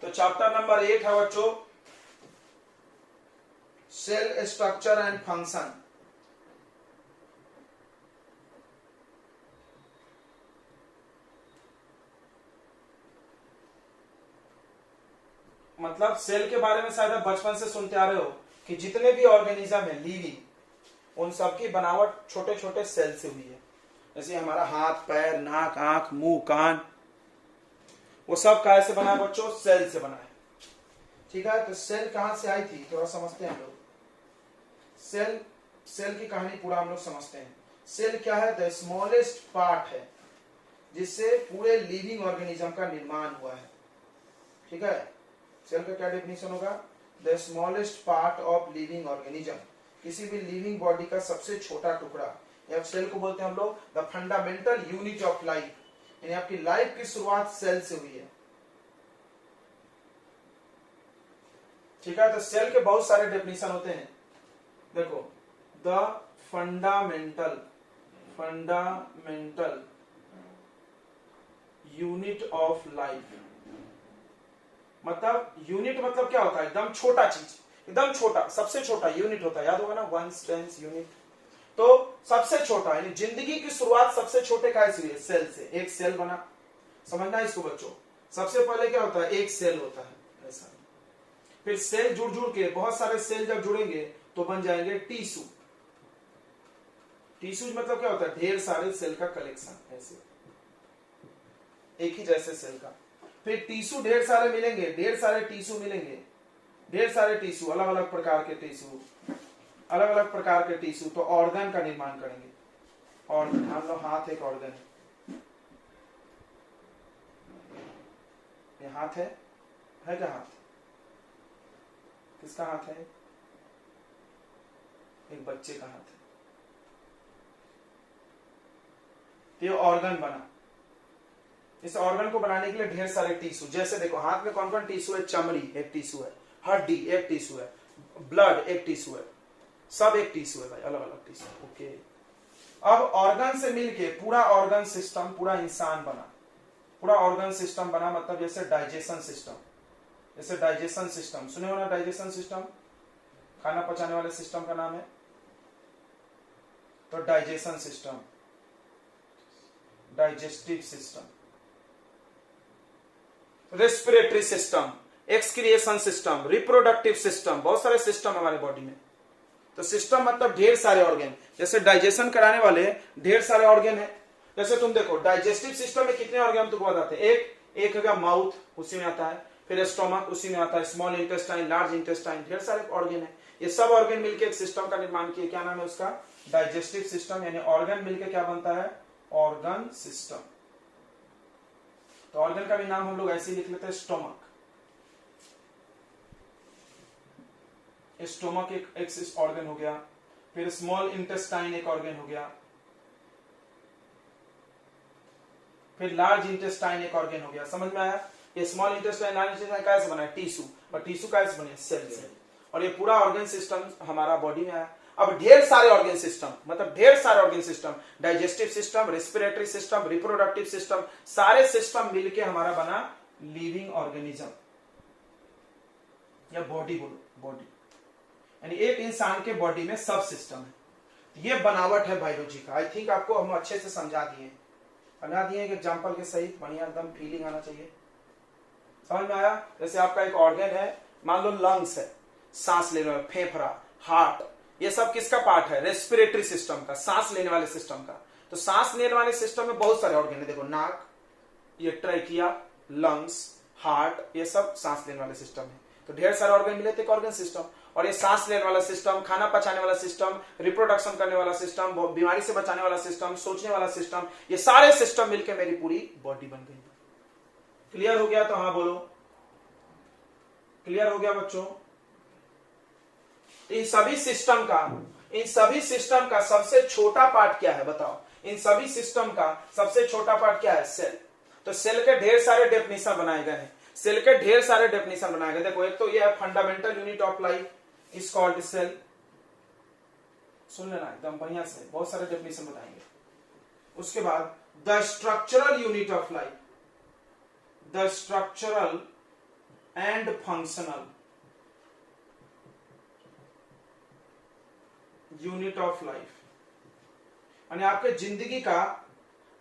तो chapter number 8 है बच्चों सेल स्ट्रक्चर एंड फंक्शन। मतलब सेल के बारे में शायद आप बचपन से सुनते आ रहे हो कि जितने भी ऑर्गेनिज्म है लिविंग, उन सबकी बनावट छोटे छोटे सेल से हुई है। जैसे हमारा हाथ, पैर, नाक, आंख, मुंह, कान, वो सब काय से बना है बच्चों? सेल से बना है। ठीक है, तो सेल कहां से आई थी थोड़ा समझते हैं हम लोग। सेल की कहानी पूरा हम लोग समझते हैं। सेल क्या है? द स्मॉलेस्ट पार्ट है जिससे पूरे लिविंग ऑर्गेनिज्म का निर्माण हुआ है। ठीक है, सेल का क्या डेफिनेशन होगा? The smallest part of living organism, किसी भी लिविंग बॉडी का सबसे छोटा टुकड़ा। या सेल को बोलते हैं हम लोग the fundamental unit of life, यानी आपकी लाइफ की शुरुआत सेल से हुई है। ठीक है, तो सेल के बहुत सारे डेफिनेशन होते हैं। देखो, the fundamental unit of life, मतलब यूनिट मतलब क्या होता है? एकदम छोटा चीज, एकदम छोटा, सबसे छोटा यूनिट होता है। याद होगा ना, 1/10 यूनिट। तो सबसे छोटा यानी जिंदगी की शुरुआत सबसे छोटे काय से हुई है? सेल से। एक सेल बना, समझना इसको बच्चों। सबसे पहले क्या होता है? एक सेल होता है ऐसा। फिर सेल जुड़ जुड़ के, बहुत सारे सेल जब जुड़ेंगे तो बन जाएंगे टिश्यू। टिश्यू मतलब क्या होता है? ढेर सारे सेल का कलेक्शन, ऐसे एक ही जैसे सेल का। फिर टिश्यू ढेर सारे मिलेंगे, ढेर सारे टिश्यू मिलेंगे, ढेर सारे टिश्यू, अलग अलग प्रकार के टिश्यू, अलग अलग प्रकार के टिश्यू, तो ऑर्गन का निर्माण करेंगे। ऑर्गन, मान लो हाथ एक ऑर्गन है, ये हाथ है क्या? हाथ किसका हाथ है? एक बच्चे का हाथ है। तो ये ऑर्गन बना। इस ऑर्गन को बनाने के लिए ढेर सारे टिश्यू, जैसे देखो हाथ में कौन कौन टिश्यू है? चमड़ी एक टिश्यू है, हड्डी एक टिश्यू है, ब्लड एक टिश्यू है, सब एक टिश्यू है भाई, अलग अलग टिश्यू। ओके, अब ऑर्गन से मिलके पूरा ऑर्गन सिस्टम, पूरा इंसान बना, पूरा ऑर्गन सिस्टम बना। मतलब जैसे डाइजेशन सिस्टम, जैसे डाइजेशन सिस्टम सुने हो ना? डाइजेशन सिस्टम खाना पचाने वाले सिस्टम का नाम है। तो digestion system, digestive system, respiratory system, excretion system, reproductive system, बहुत सारे सिस्टम हमारे बॉडी में। तो सिस्टम मतलब ढेर सारे ऑर्गन, जैसे डाइजेशन कराने वाले ढेर सारे ऑर्गन है। जैसे तुम देखो डाइजेस्टिव सिस्टम में कितने ऑर्गन तुमको बताते हैं? एक हो माउथ, उसी में आता है, फिर स्टोमक उसी में आता है, स्मॉल इंटेस्टाइन, लार्ज इंटेस्टाइन, ढेर सारे ऑर्गन है। ये सब ऑर्गन मिलकर एक सिस्टम का निर्माण किए। क्या नाम है उसका? Digestive system. यानी ऑर्गन मिलकर क्या बनता है? Organ system. तो ऑर्गन का भी नाम हम लोग ऐसे ही लिख लेते हैं, स्टोमक। स्टोमक एक ऑर्गन हो गया, फिर स्मॉल इंटेस्टाइन एक ऑर्गन हो गया, फिर लार्ज इंटेस्टाइन एक ऑर्गन हो गया। समझ में आया? ये स्मॉल इंटेस्टाइन, लार्ज इंटेस्टाइन कैसे बना है? टिश्यू। और टिश्यू कैसे बने? सेल से। और ये पूरा ऑर्गन सिस्टम हमारा बॉडी में आया। अब ढेर सारे ऑर्गन सिस्टम, मतलब ढेर सारे organ system, digestive system, respiratory system, reproductive system, सारे सिस्टम मिलके हमारा बना लिविंग ऑर्गेनिज्म या बॉडी। बोलो बॉडी, यानी एक इंसान के बॉडी में सब सिस्टम है। ये बनावट है बायोलॉजी का। आई थिंक आपको हम अच्छे से समझा दिए कि एग्जाम्पल के सहित बढ़िया एकदम फीलिंग आना चाहिए। समझ में आया? जैसे आपका एक ऑर्गन है, मान लो लंग्स है, सांस लेने वाला, फेफड़ा, हार्ट, ये सब किसका पार्ट है? रेस्पिरेटरी सिस्टम का, सांस लेने वाले सिस्टम का। तो सांस लेने वाले सिस्टम में बहुत सारे ऑर्गन है। देखो नाक, ये ट्रैकिया, लंग्स, हार्ट, ये सब सांस लेने वाले सिस्टम है। तो ढेर सारे ऑर्गन मिले थे एक ऑर्गन सिस्टम। और ये सांस लेने वाला सिस्टम, खाना पचाने वाला सिस्टम, रिप्रोडक्शन करने वाला सिस्टम, बीमारी से बचाने वाला सिस्टम, सोचने वाला सिस्टम, ये सारे सिस्टम मिलकर मेरी पूरी बॉडी बन गई। क्लियर हो गया? तो हाँ बोलो, क्लियर हो गया बच्चों? इन सभी सिस्टम का सबसे छोटा पार्ट क्या है बताओ? इन सभी सिस्टम का सबसे छोटा पार्ट क्या है? सेल। तो सेल के ढेर सारे डेफिनेशन बनाए गए हैं। सेल के ढेर सारे डेफिनेशन बनाए गए। देखो एक तो ये है fundamental unit of life is called cell. सुन लेना एकदम बढ़िया से, बहुत सारे डेफिनेशन बताएंगे। उसके बाद the structural unit of life, the structural and functional unit of life. यानी आपके जिंदगी का,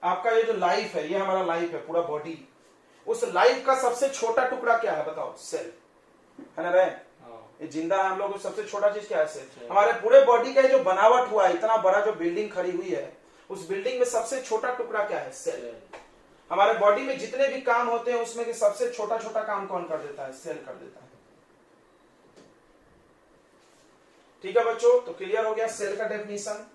आपका ये जो लाइफ है, ये हमारा लाइफ है पूरा बॉडी, उस लाइफ का सबसे छोटा टुकड़ा क्या है बताओ? सेल है ना बहन? ये जिंदा है हम लोग, सबसे छोटा चीज क्या है? सेल। हमारे पूरे बॉडी का जो बनावट हुआ है, इतना बड़ा जो बिल्डिंग खड़ी हुई है, उस बिल्डिंग में सबसे छोटा टुकड़ा क्या है? सेल। हमारे बॉडी में जितने भी काम होते हैं उसमें सबसे छोटा छोटा काम कौन कर देता है? सेल कर देता है। ठीक है बच्चों, तो क्लियर हो गया सेल का definition.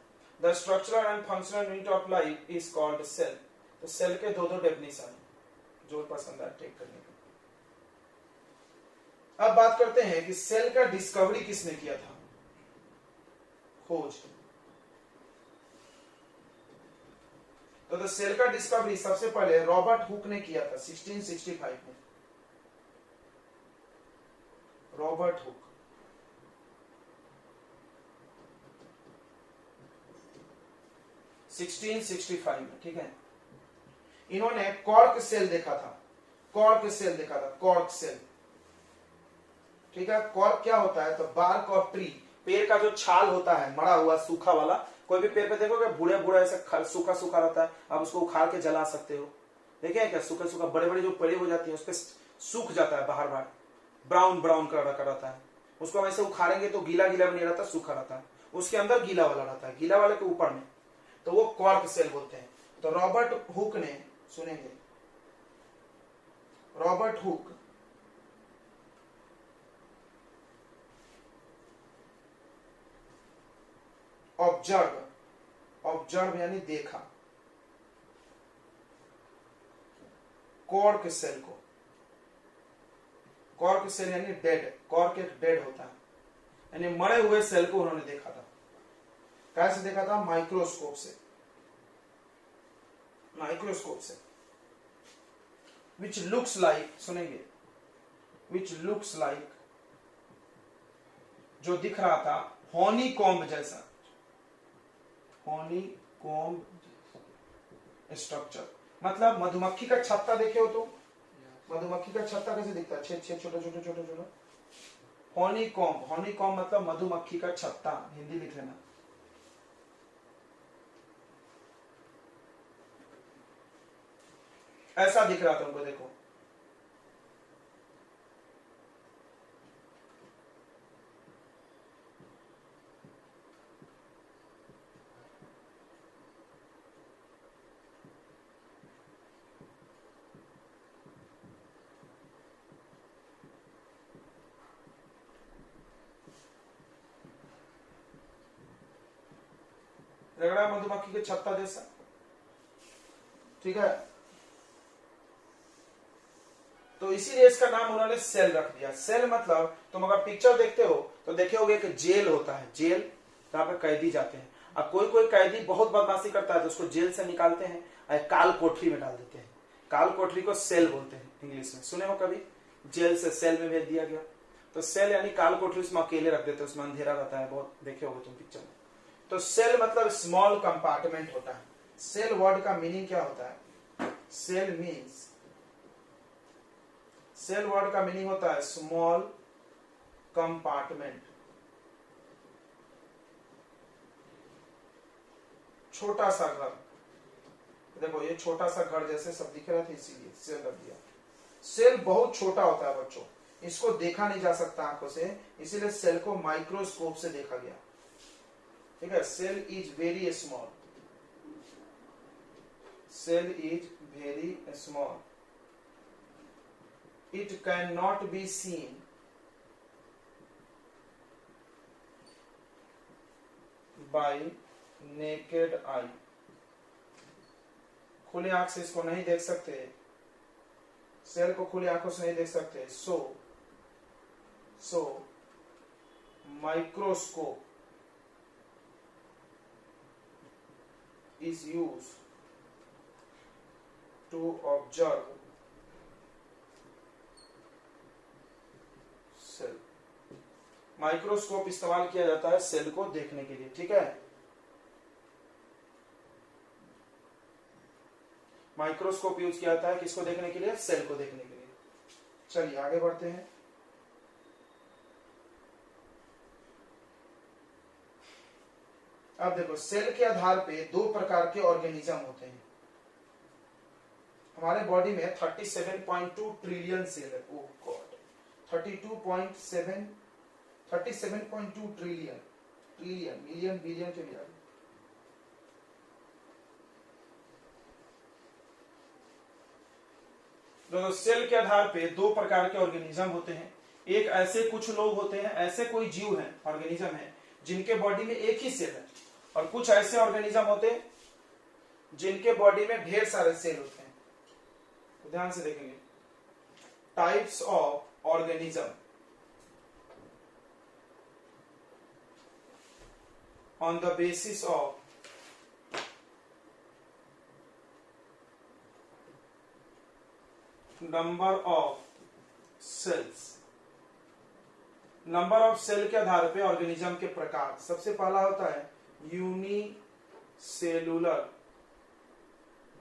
The structural and functional unit of life is called cell. तो सेल के दो डेफिनेशन, जो पसंद है टेक करने का। अब बात करते हैं कि सेल का डिस्कवरी किसने किया था? खोज। तो सेल का डिस्कवरी सबसे पहले रॉबर्ट हुक ने किया था 1665 में। Robert Hooke. ठीक है। इन्होंने कॉर्क सेल देखा था। Cork cell. ठीक है। कॉर्क क्या होता है? तो बार्क ऑफ ट्री, पेड़ का जो छाल होता है मरा हुआ सूखा वाला, कोई भी पेड़ पे देखोगे बूढ़े बूढ़े ऐसा सूखा सूखा रहता है, आप उसको उखाड़ के जला सकते हो। देखे क्या? सूखा सूखा बड़े बड़े जो पेड़ हो जाती है उस पर सूख जाता है, बाहर बाहर ब्राउन ब्राउन कलर का रहता है। उसको हम ऐसे उखाड़ेंगे तो गीला गीला भी नहीं रहता, सूखा रहता है। उसके अंदर गीला वाला रहता है, गीला वाले के ऊपर में, तो वो कॉर्क सेल बोलते हैं। तो रॉबर्ट हुक ने, सुनेंगे, रॉबर्ट हुक ऑब्जर्व यानी देखा कॉर्क सेल को। कॉर्क सेल यानी डेड, कॉर्क एक डेड होता है, यानी मरे हुए सेल को उन्होंने देखा था। कैसे देखा था? माइक्रोस्कोप से। विच लुक्स लाइक, सुनेंगे, विच लुक्स लाइक, जो दिख रहा था हॉनी कॉम्ब जैसा, हॉनी कॉम्ब स्ट्रक्चर। मतलब मधुमक्खी का छत्ता देखे हो तो? मधुमक्खी का छत्ता कैसे दिखता है? छेद छेद छोटे छोटे छोटे छोटे। हॉनी कॉम्ब मतलब मधुमक्खी का छत्ता, हिंदी लिख लेना। ऐसा दिख रहा था उनको, देखो। रगड़ा मधुमक्खी के छत्ता जैसा। ठीक है। तो इसीलिए इसका नाम उन्होंने सेल रख दिया। सेल मतलब तुम अगर पिक्चर देखते हो तो देखे होगे कि जेल होता है, जेल जहां पे कैदी जाते हैं। अब कोई कोई कैदी बहुत बदमाशी करता है तो उसको जेल से निकालते हैं और काल कोठरी में डाल देते हैं। काल कोठरी को सेल बोलते हैं इंग्लिश में, सुने हो कभी? जेल से सेल में भेज दिया गया, तो सेल यानी काल कोठरी, उसमें अकेले रख देते हैं, उसमें अंधेरा रहता है, बहुत देखे होगे तुम पिक्चर में। तो सेल मतलब स्मॉल कंपार्टमेंट होता है। सेल वर्ड का मीनिंग क्या होता है? सेल वर्ड का मीनिंग होता है स्मॉल कंपार्टमेंट, छोटा सा घर। देखो ये छोटा सा घर जैसे सब दिख रहे थे, इसीलिए सेल रख दिया। सेल बहुत छोटा होता है बच्चों, इसको देखा नहीं जा सकता आंखों से, इसीलिए सेल को माइक्रोस्कोप से देखा गया। ठीक है। Cell is very small, cell is very small, it can not be seen by naked eye. खुली आंख से इसको नहीं देख सकते, सेल को खुली आंखों से नहीं देख सकते। So microscope is used to observe cell। Microscope इस्तेमाल किया जाता है सेल को देखने के लिए। ठीक है। माइक्रोस्कोप यूज किया जाता है किसको देखने के लिए? सेल को देखने के लिए। चलिए आगे बढ़ते हैं। अब देखो, सेल के आधार पे दो प्रकार के ऑर्गेनिज्म होते हैं। हमारे बॉडी में 37.2 ट्रिलियन सेल है। Oh god, 37.2 trillion, trillion million billion के मिला। तो सेल के आधार पे दो प्रकार के ऑर्गेनिज्म होते हैं। एक ऐसे कुछ लोग होते हैं, ऐसे कोई जीव है, ऑर्गेनिज्म है, जिनके बॉडी में एक ही सेल है, और कुछ ऐसे ऑर्गेनिज्म होते हैं जिनके बॉडी में ढेर सारे सेल होते हैं। तो ध्यान से देखेंगे, types of organism on the basis of number of cells. Number of cell के आधार पे ऑर्गेनिज्म के प्रकार। सबसे पहला होता है यूनिसेलुलर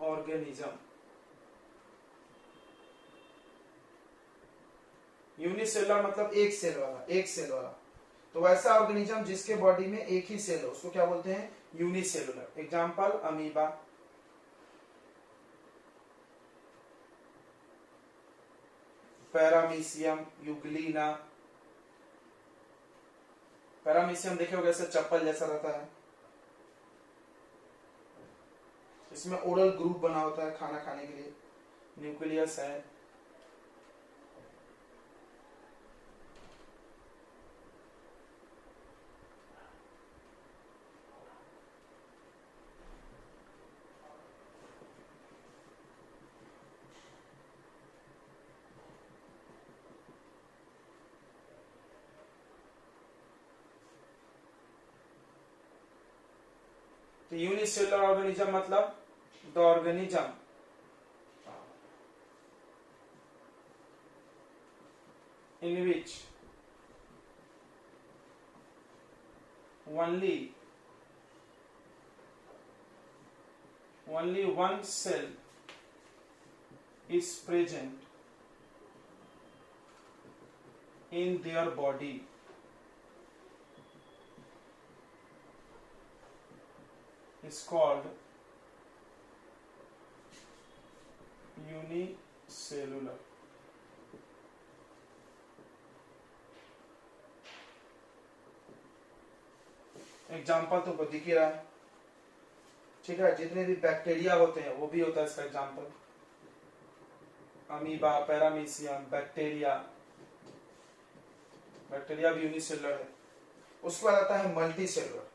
ऑर्गेनिज्म। यूनिसेलुलर मतलब एक सेल वाला, एक सेल वाला। तो वैसा ऑर्गेनिज्म जिसके बॉडी में एक ही सेल हो उसको क्या बोलते हैं? Unicellular. Example amoeba, paramecium, Euglena. Paramecium देखे होगा, ऐसे चप्पल जैसा रहता है, इसमें ओरल ग्रुप बना होता है खाना खाने के लिए, न्यूक्लियस है। तो यूनिसेलुलर ऑर्गेनिज्म मतलब the organism in which only one cell is present in their body is called unicellular। Example तुमको दिख ही रहा है, ठीक है। जितने भी बैक्टीरिया होते हैं वो भी होता है इसका example. Amoeba, paramecium, bacteria. Bacteria भी यूनिसेलुलर है। उसके बाद आता है मल्टी सेलुलर।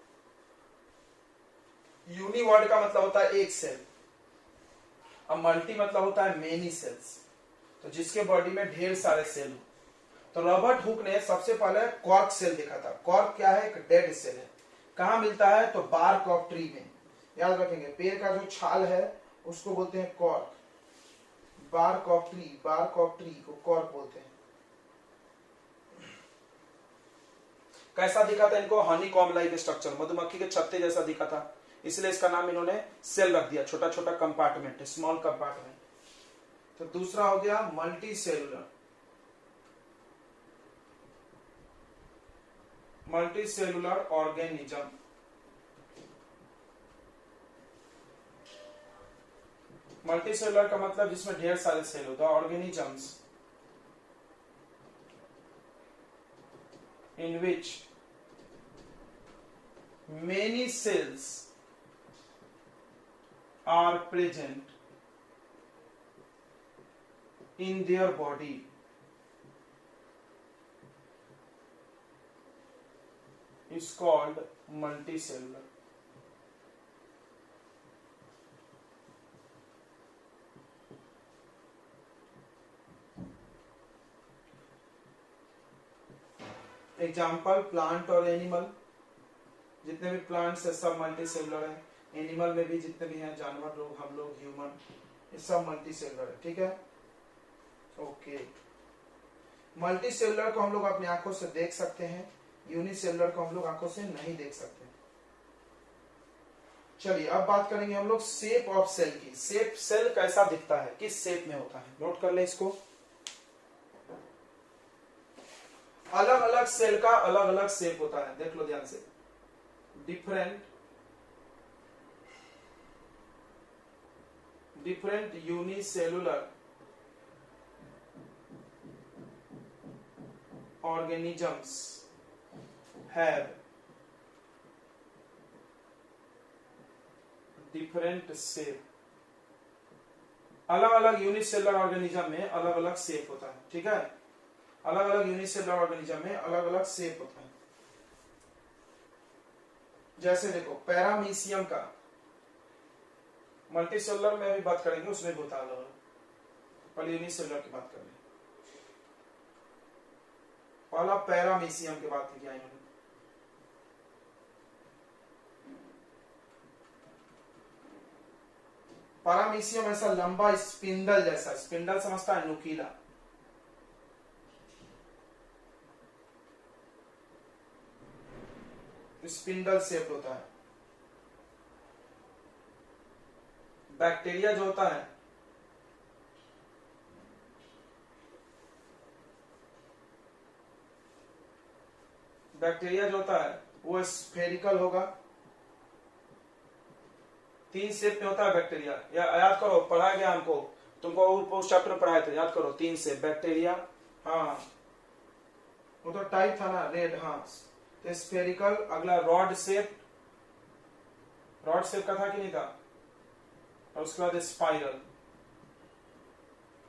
यूनि वर्ड का मतलब होता है एक सेल, अब मल्टी मतलब होता है मेनी सेल्स, तो जिसके बॉडी में ढेर सारे सेल हो। तो रॉबर्ट हुक ने सबसे पहले कॉर्क सेल देखा था। कॉर्क क्या है? एक डेड सेल है। कहां मिलता है? तो बार्क ऑफ ट्री में। याद रखेंगे, पेड़ का जो छाल है उसको बोलते हैं cork. Bark of tree, bark of tree को कॉर्क बोलते हैं। कैसा दिखा था इनको? हनी कॉम लाइक स्ट्रक्चर, मधुमक्खी के छत्ते जैसा दिखा था, इसलिए इसका नाम इन्होंने सेल रख दिया, छोटा छोटा कंपार्टमेंट, स्मॉल कंपार्टमेंट। तो दूसरा हो गया multi cellular. Multi cellular organism. Multi cellular का मतलब जिसमें ढेर सारे सेल होता है। Organisms in which many cells are present in their body is called multicellular। Example plant और एनिमल। जितने भी प्लांट्स है सब मल्टी सेलुलर है। एनिमल में भी जितने भी हैं, जानवर लोग, हम लोग, ह्यूमन, ये सब मल्टी सेलुलर है, ठीक है। ओके, मल्टी सेलुलर को हम लोग अपनी आंखों से देख सकते हैं, यूनिसेलुलर को हम लोग आंखों से नहीं देख सकते। चलिए अब बात करेंगे हम लोग शेप ऑफ सेल की। शेप, सेल कैसा दिखता है, किस शेप में होता है, नोट कर ले इसको। अलग अलग सेल का अलग अलग शेप होता है, देख लो ध्यान से। Different unicellular organisms have different shape। अलग अलग यूनिसेलुलर ऑर्गेनिज्म में अलग अलग शेप होता है, ठीक है। अलग अलग यूनिसेलुलर ऑर्गेनिज्म में अलग अलग शेप होता है। जैसे देखो पैरामीशियम का, मल्टीसेलुलर में भी बात करेंगे, उसमें भी होता है अलग अलग। पहले यूनिसेलुलर की बात करें। पहला पैरामीशियम की बात किया इन्होंने। पैरामीशियम ऐसा लंबा स्पिंडल जैसा, स्पिंडल समझता है, नुकीला। स्पिंडल शेप होता है। बैक्टीरिया जो होता है वो स्फेरिकल होगा। 3 शेप में होता है बैक्टीरिया, या याद करो, पढ़ाया गया हमको, तुमको उस चैप्टर में पढ़ाए थे, याद करो। 3 शेप बैक्टीरिया, हाँ वो तो टाइप था ना, रेड, हाँ। तो स्फेरिकल, अगला रॉड शेप का था कि नहीं था, और उसके बाद स्पाइरल।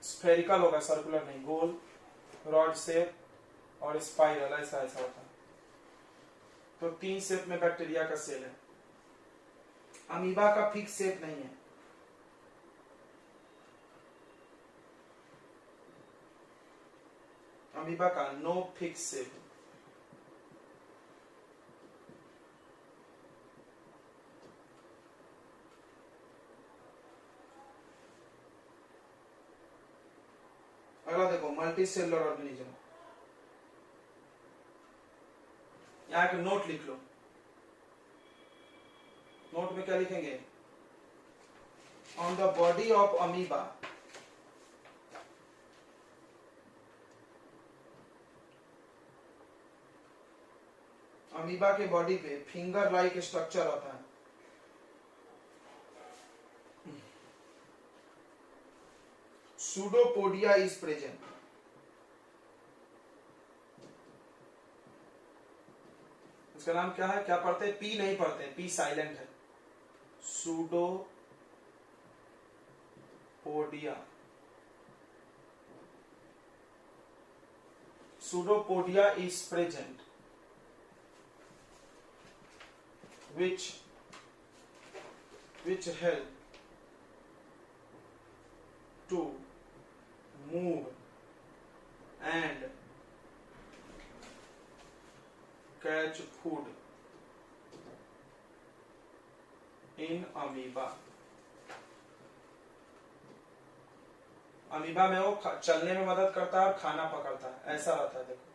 स्फेरिकल होगा, सर्कुलर नहीं, गोल, रॉड शेप और स्पाइरल, ऐसा ऐसा होता है। तो 3 शेप में बैक्टीरिया का सेल है। अमीबा का फिक्स शेप नहीं है। अमीबा का नो फिक्स शेप। अगला देखो मल्टी सेलुलर ऑर्गेनिज्म। यहां एक नोट लिख लो। नोट में क्या लिखेंगे? On the body of amoeba amoeba के बॉडी पे फिंगर लाइक स्ट्रक्चर होता है। Pseudopodia is present. इसका नाम क्या है? क्या पढ़ते हैं? पी नहीं पढ़ते, पी साइलेंट है। Pseudopodia. Pseudopodia is present which help to move and catch food in amoeba। Amoeba में वो चलने में मदद करता है और खाना पकड़ता है, ऐसा रहता है। देखो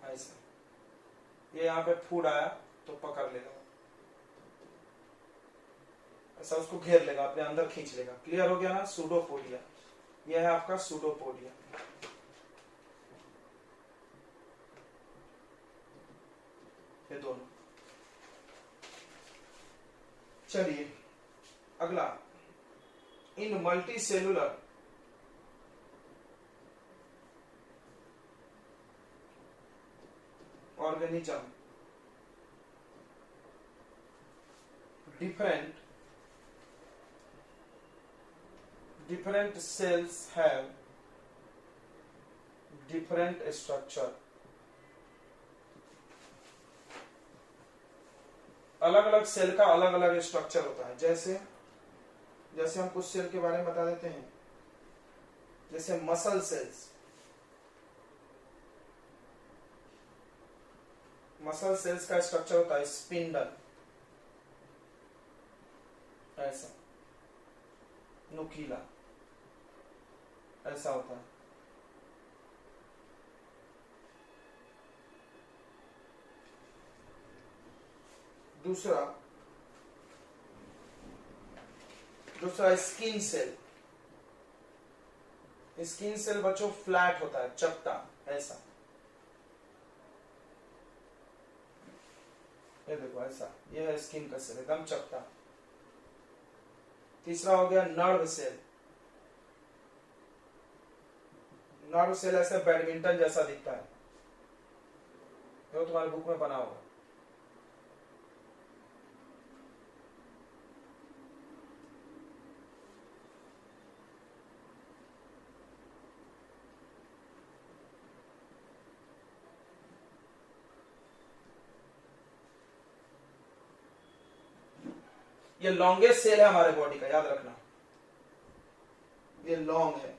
ऐसा, ये यहाँ पे फूड आया तो पकड़ लेगा, ऐसा उसको घेर लेगा, अपने अंदर खींच लेगा। क्लियर हो गया ना? सूडोपोडिया, ये है आपका सूडोपोडिया। ये दोनों। चलिए अगला, in multicellular organism different cells have different structure। अलग अलग सेल का अलग अलग स्ट्रक्चर होता है। जैसे हम कुछ सेल के बारे में बता देते हैं। जैसे मसल सेल्स, मसल सेल्स का स्ट्रक्चर होता है स्पिंडल, ऐसा नुकीला, ऐसा होता है। दूसरा स्किन सेल। स्किन सेल बच्चों फ्लैट होता है, चपटा ऐसा, ये देखो ऐसा, ये है स्किन का सेल एकदम चपटा। तीसरा हो गया नर्व सेल। नर्व सेल ऐसे बैडमिंटन जैसा दिखता है, जो तुम्हारे बुक में बना होगा। ये लॉन्गेस्ट सेल है हमारे बॉडी का, याद रखना, ये लॉन्ग है,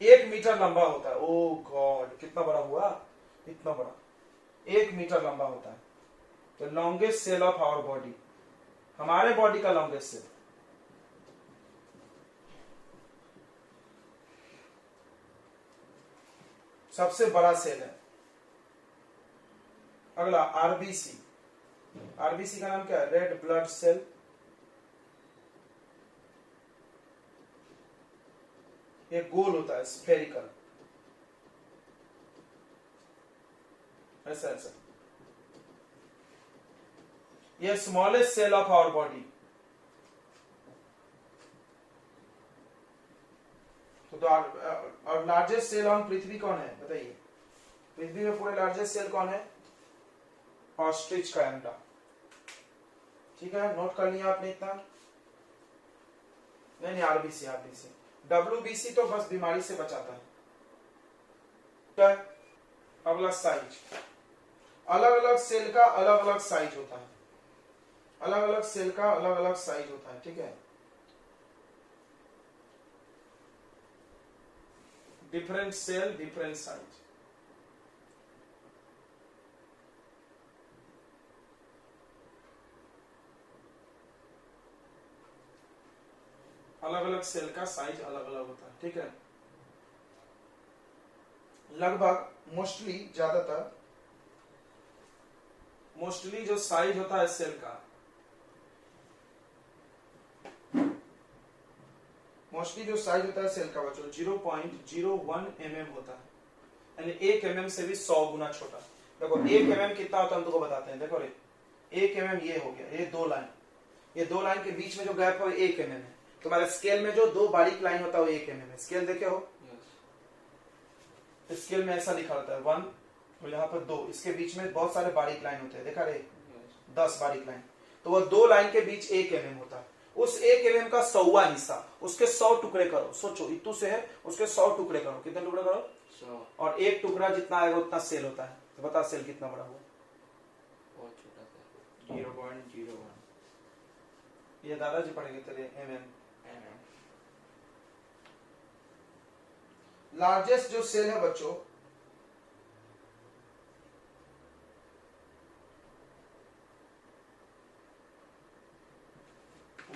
1 मीटर लंबा होता है। ओ गॉड, कितना बड़ा हुआ, इतना बड़ा, 1 मीटर लंबा होता है। तो longest cell of our body, हमारे बॉडी का लॉन्गेस्ट सेल। सबसे बड़ा सेल है। अगला आरबीसी। आरबीसी का नाम क्या है? Red blood cell. ये गोल होता है, स्फेरिकल, ऐसा ऐसा। ये smallest cell of our body. तो और लार्जेस्ट सेल ऑन पृथ्वी कौन है बताइए? पृथ्वी में पूरे लार्जेस्ट सेल कौन है? ऑस्ट्रिच का अंडा। ठीक है, नोट कर लिया आपने इतना? नहीं, आरबीसी, आरबीसी। डब्ल्यूबीसी तो बस बीमारी से बचाता है। क्या? अगला साइज। अलग अलग सेल का अलग अलग साइज होता है, अलग अलग सेल का अलग अलग साइज होता है। ठीक है, डिफरेंट सेल डिफरेंट साइज। अलग अलग सेल का साइज अलग अलग होता है। ठीक है, लगभग मोस्टली, ज्यादातर, मोस्टली जो साइज होता है सेल का, मोस्टली जो साइज होता है सेल का बच्चों 0.01 mm होता है, यानी 1 mm से भी 100 गुना छोटा। देखो 1 mm कितना होता है हम तुमको बताते हैं। देखो 1 mm ये हो गया, ये 2 लाइन, ये 2 लाइन के बीच में जो गैप है 1 mm है। तुम्हारे स्केल में जो 2 बारीक लाइन होता है वो 1 mm है। स्केल देखे हो? yes. स्केल में ऐसा लिखा होता है 1 और यहाँ पर 2, इसके बीच में बहुत सारे बारीक लाइन होते हैं, देखा रे? 10 बारीक लाइन, तो वो 2 लाइन के बीच 1 mm होता है। उस 1 mm का 100वां हिस्सा, उसके 100 टुकड़े करो। सोचो इतू से है, उसके 100 टुकड़े करो। कितने टुकड़े करो? 100। और 1 टुकड़ा जितना आएगा उतना सेल होता है। तो बता सेल कितना बड़ा हुआ? बहुत छोटा सा, 0.01। ये दादाजी पढ़ेंगे तेरे mm। लार्जेस्ट जो सेल है बच्चों,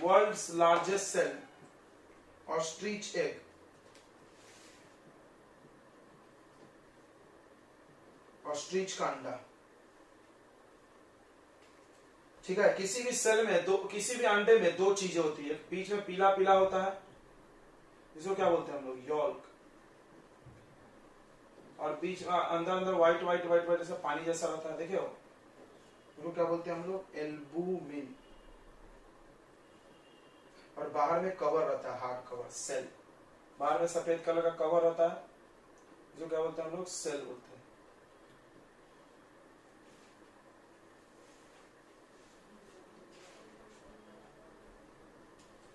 world's largest cell, ostrich egg. Ostrich का अंडा। ठीक है, किसी भी सेल में दो, किसी भी अंडे में 2 चीजें होती है। बीच में पीला पीला होता है, इसको क्या बोलते हैं हम लोग? यॉल्क। और बीच में अंदर अंदर व्हाइट व्हाइट व्हाइट व्हाइट जैसा पानी जैसा रहता है, देखे हो? इसको क्या बोलते हैं हम लोग? एल्बुमिन। और बाहर में कवर रहता है, हार्ड कवर, सेल। बाहर में सफेद कलर का कवर रहता है, जो क्या बोलते हैं हम लोग? सेल बोलते हैं।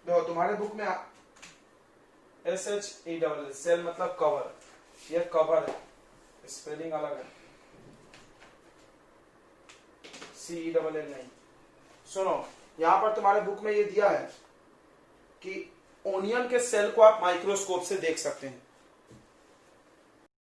देखो तुम्हारे बुक में SHEL, सेल मतलब कवर, यह कवर है, स्पेलिंग अलग है, CELL नहीं। सुनो, यहां पर तुम्हारे बुक में ये दिया है कि ओनियन के सेल को आप माइक्रोस्कोप से देख सकते हैं।